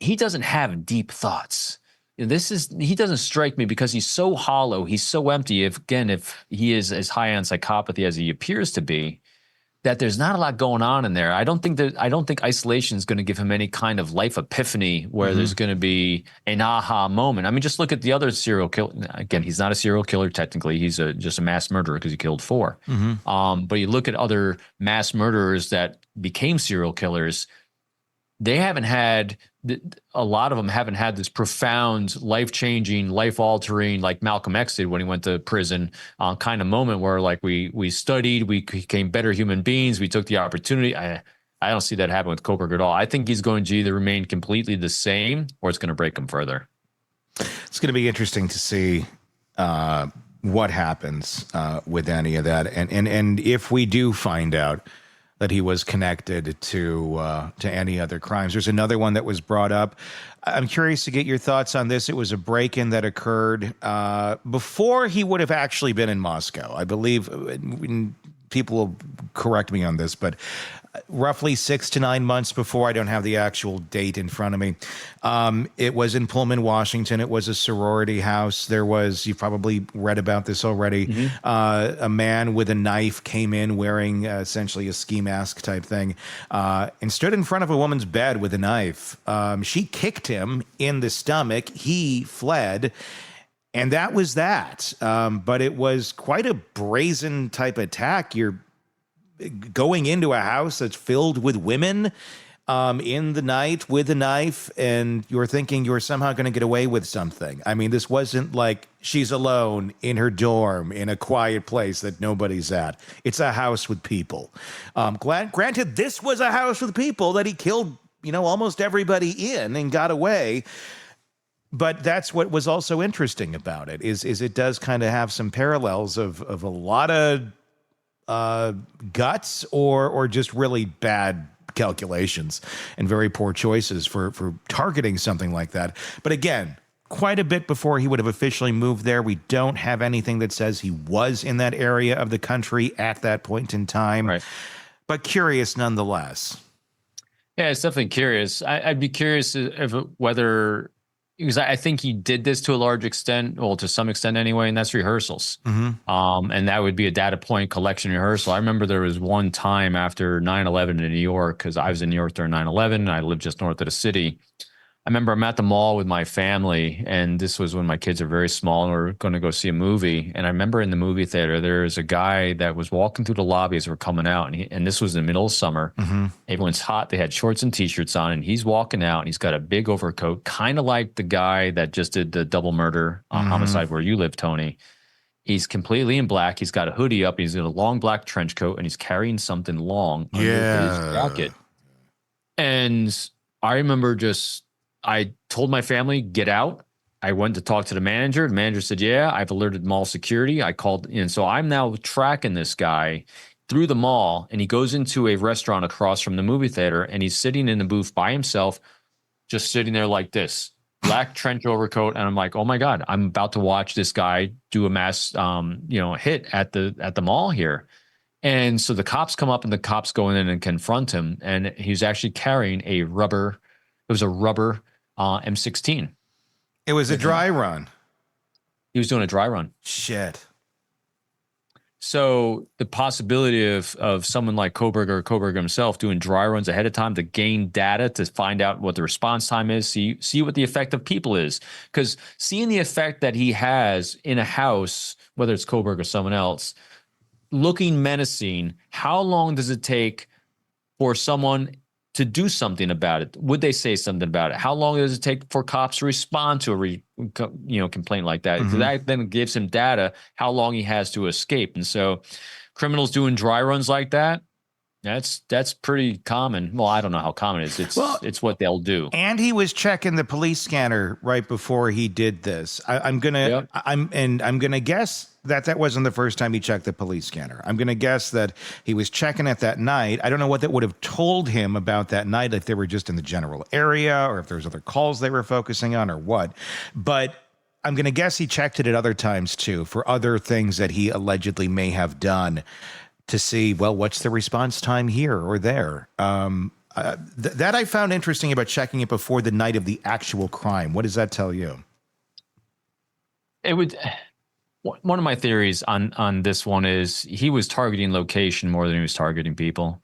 have deep thoughts. he doesn't strike me because he's so hollow. He's so empty. If he is as high on psychopathy as he appears to be, that there's not a lot going on in there. I don't think isolation is going to give him any kind of life epiphany where there's going to be an aha moment. I mean, just look at the other serial killer. Again, he's not a serial killer technically. He's just a mass murderer because he killed 4. But you look at other mass murderers that became serial killers. They haven't had, a lot of them haven't had this profound, life-changing, life-altering, like Malcolm X did when he went to prison, kind of moment where like we studied, we became better human beings, we took the opportunity. I don't see that happen with Kohberger at all. I think he's going to either remain completely the same or it's going to break him further. It's going to be interesting to see what happens with any of that, and if we do find out that he was connected to any other crimes. There's another one that was brought up. I'm curious to get your thoughts on this. It was a break-in that occurred before he would have actually been in Moscow. I believe, people will correct me on this, but roughly 6 to 9 months before. I don't have the actual date in front of me. It was in Pullman, Washington. It was a sorority house. There was, you've probably read about this already, a man with a knife came in wearing essentially a ski mask type thing and stood in front of a woman's bed with a knife. She kicked him in the stomach. He fled. And that was that. But it was quite a brazen type attack. You're going into a house that's filled with women in the night with a knife, and you're thinking you're somehow going to get away with something. I mean, this wasn't like she's alone in her dorm in a quiet place that nobody's at. It's a house with people. Granted, this was a house with people that he killed, almost everybody in and got away. But that's what was also interesting about it is it does kind of have some parallels of a lot of guts or just really bad calculations and very poor choices for targeting something like that. But again, quite a bit before he would have officially moved there. We don't have anything that says he was in that area of the country at that point in time. Right. But curious nonetheless. Yeah, it's definitely curious. I'd be curious whether... because I think he did this to a large extent, well, to some extent anyway, and that's rehearsals. And that would be a data point collection rehearsal. I remember there was one time after 9/11 in New York, because I was in New York during 9/11, and I lived just north of the city. I remember I'm at the mall with my family, and this was when my kids are very small, and we're going to go see a movie. And I remember in the movie theater, there's a guy that was walking through the lobby as we're coming out, and this was in the middle of summer. Everyone's hot. They had shorts and T-shirts on, and he's walking out, and he's got a big overcoat, kind of like the guy that just did the double murder homicide where you live, Tony. He's completely in black. He's got a hoodie up. He's in a long black trench coat, and he's carrying something long under his jacket. And I remember I told my family, get out. I went to talk to the manager. The manager said, yeah, I've alerted mall security. I called in. So I'm now tracking this guy through the mall, and he goes into a restaurant across from the movie theater, and he's sitting in the booth by himself, just sitting there like this, black trench overcoat. And I'm like, oh my God, I'm about to watch this guy do a mass, hit at the mall here. And so the cops come up, and the cops go in and confront him. And he's actually carrying a rubber M16. It was a dry run. He was doing a dry run. Shit. So the possibility of someone like Kohberger himself doing dry runs ahead of time to gain data to find out what the response time is, see what the effect of people is. Because seeing the effect that he has in a house, whether it's Kohberger or someone else, looking menacing, how long does it take for someone to do something about it? Would they say something about it? How long does it take for cops to respond to a complaint like that? That then gives him data how long he has to escape. And so criminals doing dry runs like that, that's pretty common. Well, I don't know how common it is. It's what they'll do. And he was checking the police scanner right before he did this. I'm gonna guess that wasn't the first time he checked the police scanner. I'm gonna guess that he was checking it that night. I don't know what that would have told him about that night, if they were just in the general area or if there was other calls they were focusing on or what. But I'm gonna guess he checked it at other times too for other things that he allegedly may have done to see, well, what's the response time here or there? That I found interesting about checking it before the night of the actual crime. What does that tell you? it would. One of my theories on this one is he was targeting location more than he was targeting people.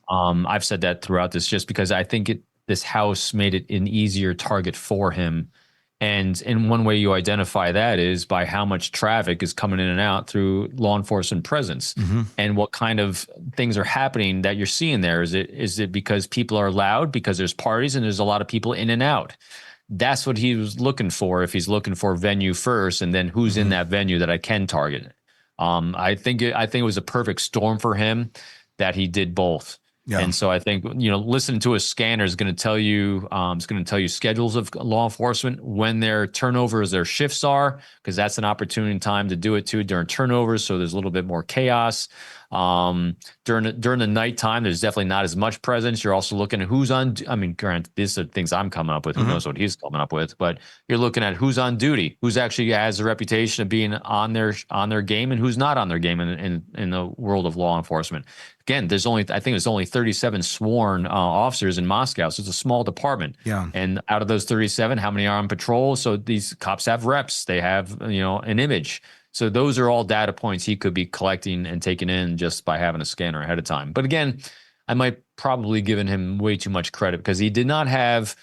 I've said that throughout this, just because I think this house made it an easier target for him. And in one way you identify that is by how much traffic is coming in and out through law enforcement presence, and what kind of things are happening that you're seeing there. Is it because people are loud, because there's parties and there's a lot of people in and out? That's what he was looking for. If he's looking for venue first, and then who's in that venue that I can target. I think it was a perfect storm for him that he did both. Yeah. And so I think, listening to a scanner is going to tell you, schedules of law enforcement, when their turnovers, their shifts are, because that's an opportunity time to do it too during turnovers. So there's a little bit more chaos. During the nighttime, there's definitely not as much presence. You're also looking at who's on. I mean, granted, these are things I'm coming up with. Who knows what he's coming up with? But you're looking at who's on duty, who's actually has a reputation of being on their game, and who's not on their game in the world of law enforcement. Again, there's only 37 sworn officers in Moscow, so it's a small department. Yeah. And out of those 37, how many are on patrol? So these cops have reps. They have an image. So those are all data points he could be collecting and taking in just by having a scanner ahead of time. But again, I might probably given him way too much credit, because he did not have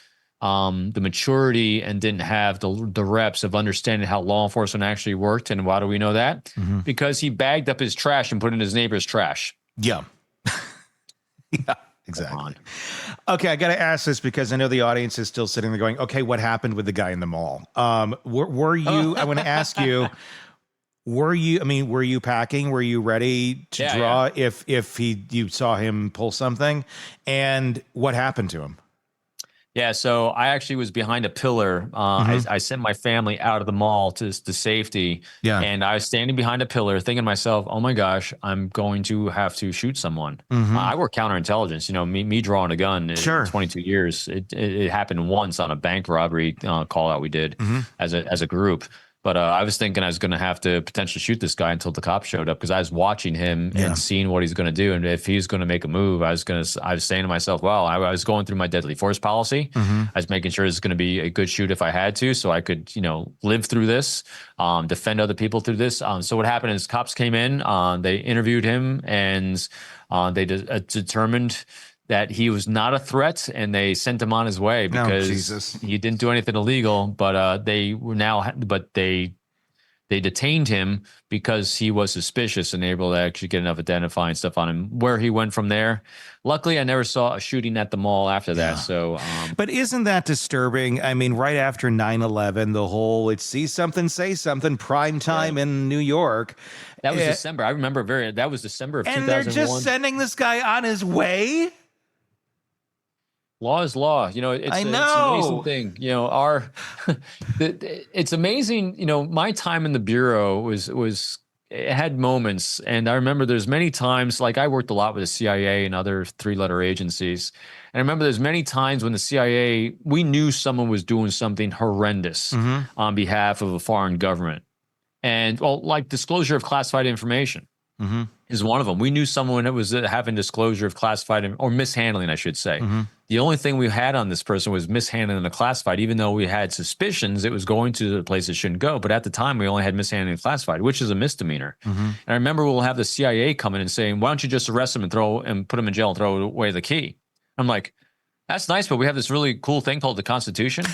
the maturity and didn't have the reps of understanding how law enforcement actually worked. And why do we know that? Because he bagged up his trash and put it in his neighbor's trash. Yeah. Yeah, exactly. Okay, I got to ask this because I know the audience is still sitting there going, okay, what happened with the guy in the mall? Were you, I want to ask you, were you packing? Were you ready to draw if you saw him pull something? And what happened to him? Yeah, so I actually was behind a pillar. I sent my family out of the mall to safety. Yeah. And I was standing behind a pillar thinking to myself, oh my gosh, I'm going to have to shoot someone. I work counterintelligence, me drawing a gun in 22 years. It happened once on a bank robbery call out we did as a group. But I was thinking I was going to have to potentially shoot this guy until the cops showed up, because I was watching him and seeing what he's going to do. And if he's going to make a move, I was saying to myself, well, I was going through my deadly force policy. I was making sure it's going to be a good shoot if I had to, so I could, live through this, defend other people through this. So what happened is cops came in, they interviewed him, and they determined that he was not a threat, and they sent him on his way because he didn't do anything illegal. But they detained him because he was suspicious and able to actually get enough identifying stuff on him. Where he went from there, luckily, I never saw a shooting at the mall after that. So, but isn't that disturbing? I mean, right after 9/11, the whole "it's see something, say something" prime time in New York. That was December. I remember that was December of 2001. And they're just sending this guy on his way. Law is law. It's an amazing thing. It's amazing. My time in the Bureau it had moments. And I remember there's many times, like I worked a lot with the CIA and other 3-letter agencies. And I remember there's many times when the CIA, we knew someone was doing something horrendous on behalf of a foreign government. And like disclosure of classified information. Is one of them. We knew someone that was having disclosure of classified or mishandling, I should say. The only thing we had on this person was mishandling the classified, even though we had suspicions it was going to the place it shouldn't go. But at the time, we only had mishandling classified, which is a misdemeanor. And I remember we'll have the CIA come in and saying, why don't you just arrest him and put him in jail and throw away the key? I'm like, that's nice, but we have this really cool thing called the Constitution.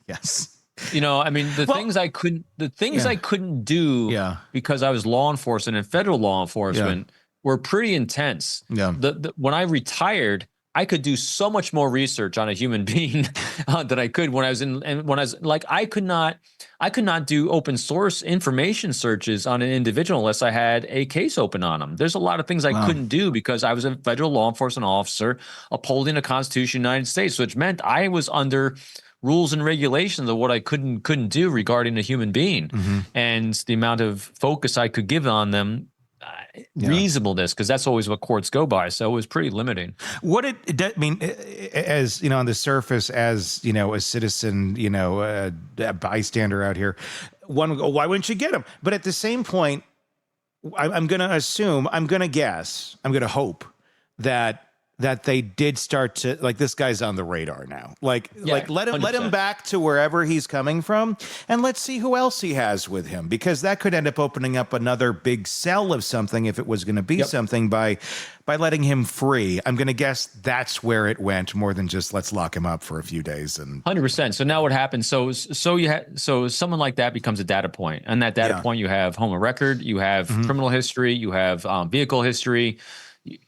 Yes. Things I couldn't do because I was law enforcement and federal law enforcement were pretty intense. Yeah. When I retired, I could do so much more research on a human being than I could when I was I could not do open source information searches on an individual unless I had a case open on them. There's a lot of things I couldn't do because I was a federal law enforcement officer upholding the Constitution of the United States, which meant I was under rules and regulations of what I couldn't do regarding a human being, and the amount of focus I could give on them, reasonableness, because that's always what courts go by. So it was pretty limiting. What it mean, as on the surface, as a citizen, a bystander out here, one would go, why wouldn't you get him? But at the same point, I'm going to assume, I'm going to guess, I'm going to hope that that they did start to, like, this guy's on the radar now. Like let him 100%. back to wherever he's coming from, and let's see who else he has with him, because that could end up opening up another big sell of something if it was going to be something by letting him free. I'm going to guess that's where it went, more than just let's lock him up for a few days. And 100%. So now what happens? So someone like that becomes a data point, and that data point, you have home of record, you have criminal history, you have vehicle history.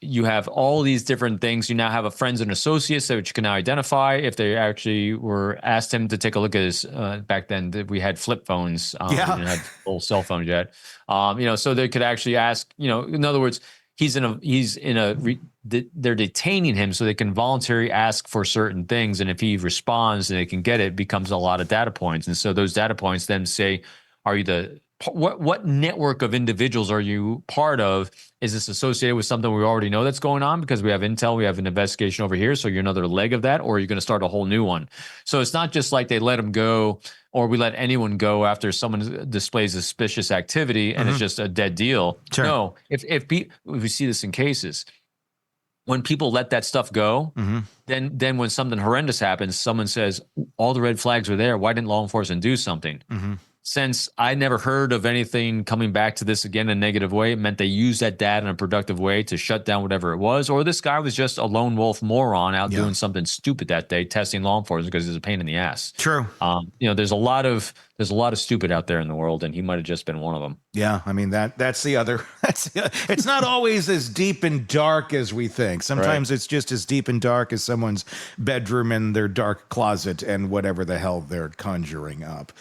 You have all these different things. You now have a friends and associates that you can now identify if they actually were asked him to take a look at his. Back then, we had flip phones. We didn't have full cell phones yet. So they could actually ask. In other words, they're detaining him so they can voluntarily ask for certain things, and if he responds and they can get it, becomes a lot of data points. And so those data points then say, are you what network of individuals are you part of? Is this associated with something we already know that's going on because we have intel, we have an investigation over here, so you're another leg of that, or are you going to start a whole new one? So it's not just like they let him go, or we let anyone go after someone displays suspicious activity and it's just a dead deal. Sure. No, if we see this in cases, when people let that stuff go, then when something horrendous happens, someone says, all the red flags were there. Why didn't law enforcement do something? Since I never heard of anything coming back to this again in a negative way, it meant they used that data in a productive way to shut down whatever it was, or this guy was just a lone wolf moron out doing something stupid that day, testing law enforcement because he's a pain in the ass. True. There's a lot of stupid out there in the world, and he might have just been one of them. Yeah, I mean that's the other. It's not always as deep and dark as we think. Sometimes it's just as deep and dark as someone's bedroom and their dark closet and whatever the hell they're conjuring up.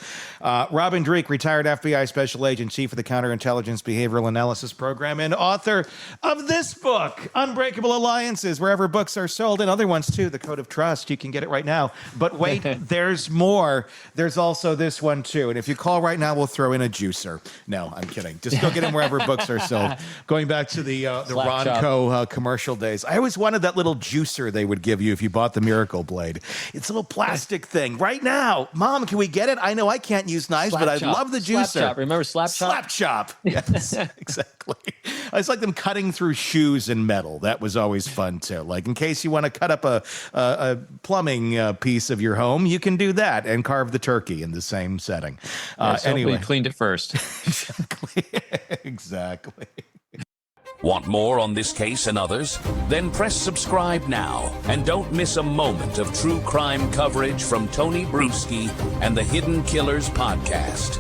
Robin Dreeke, retired FBI special agent, chief of the Counterintelligence Behavioral Analysis Program, and author of this book, Unbreakable Alliances, wherever books are sold, and other ones too, The Code of Trust. You can get it right now. But wait, there's more. There's also this one too. And if you call right now, we'll throw in a juicer. No, I'm kidding. Just go get them wherever books are sold. Going back to the Ronco commercial days, I always wanted that little juicer they would give you if you bought the Miracle Blade. It's a little plastic thing. Right now, Mom, can we get it? I know I can't use knives, but I love the juicer. Slap chop. Remember Slap Chop? Slap Chop. Yes, exactly. It's like them cutting through shoes and metal. That was always fun too. Like in case you want to cut up a plumbing piece of your home, you can do that and carve the turkey in the same setting. Anyway, cleaned it first. Exactly. Want more on this case and others? Then press subscribe now and don't miss a moment of true crime coverage from Tony Bruschi and the Hidden Killers podcast.